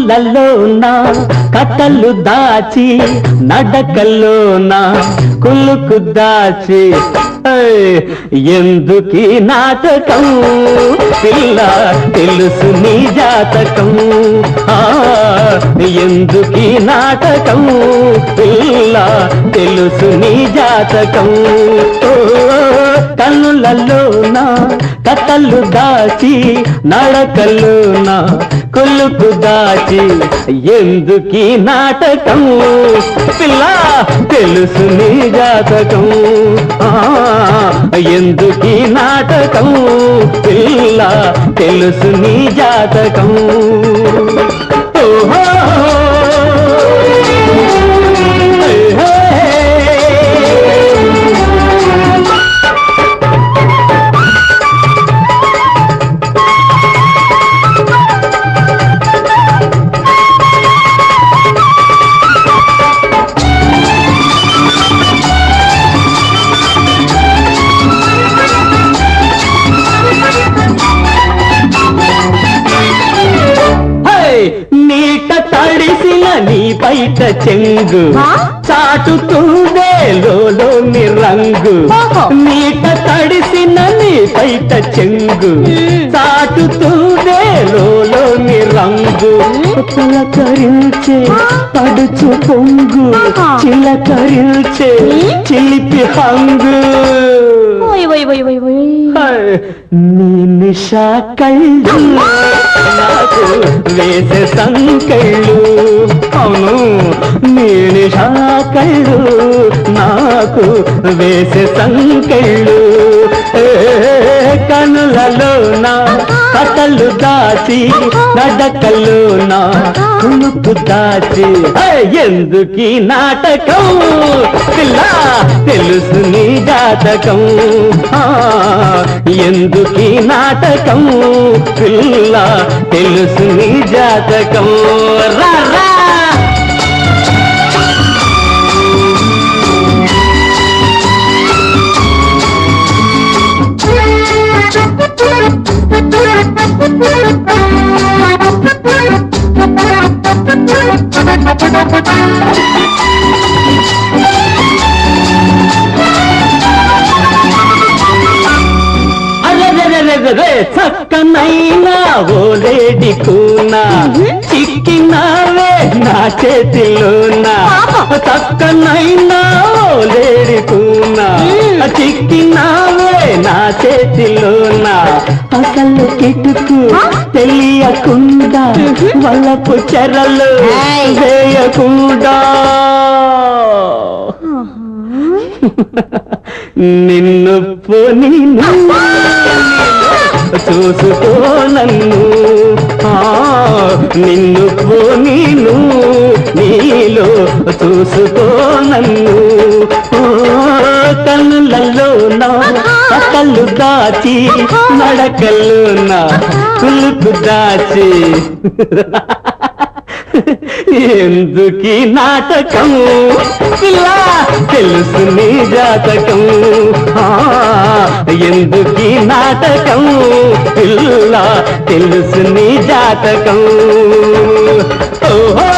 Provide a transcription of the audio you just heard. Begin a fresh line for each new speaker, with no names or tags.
కన్నులలోన కథలు దాచి నడకల్లోన కులుకు దాచి ఎందుకీ నాటకం పిల్ల తెలుసు నీ జాతకం ఎందుకీ నాటకం పిల్ల తెలుసు నీ జాతకం కన్నులలోన కథలు దాచి నడకల్లోన కులుకు దాచి ఎందుకీ నాటకం పిల్ల తెలుసు నీ జాతకం ఎందుకీ నాటకం పిల్ల తెలుసు నీ జాతకం ఓహో నీట తడిసిన నీ బయట చెంగు చాటుతుందే లోని రంగు నీట తడిసిన నీ బయట చెంగు చాటుతుందే లోని రంగు చిలకరించే పడుచు పొంగు చిలకరించే చిలిపి హంగు నీ నిషా కళ్ళు నాకు వేసే సంకళ్ళు అవును నీ నిషా కళ్ళు నాకు వేసే సంకళ్ళు కనులలోన కథలు దాచి నడకల్లోన కులుకు దాచి ఎందుకీ నాటకం పిల్ల తెలుసు నీ జాతకం ఎందుకీ నాటకం పిల్ల తెలుసు నీ జాతకం రా రా చక్కనైనా ఓలేడి కూనా చిక్కినావే నా చేతిలోనా చక్కనైనా ఓలేడి కూనా చిక్కినావే నా చేతిలోనా అసలు కిటుకు తెలియకుండా వలపు చెరలు వేయకుండా నిన్ను పోనీ చూసుకో నన్ను నిన్ను పోనీను నీలో చూసుకో నన్ను కన్నులలో నా కథలు దాచి నడకల్లో నా కులుకు దాచి ఎందుకీ నాటకం పిల్ల తెలుసు నీ జాతకం ఎందుకీ నాటకం పిల్ల తెలుసు నీ జాతకం ఓహో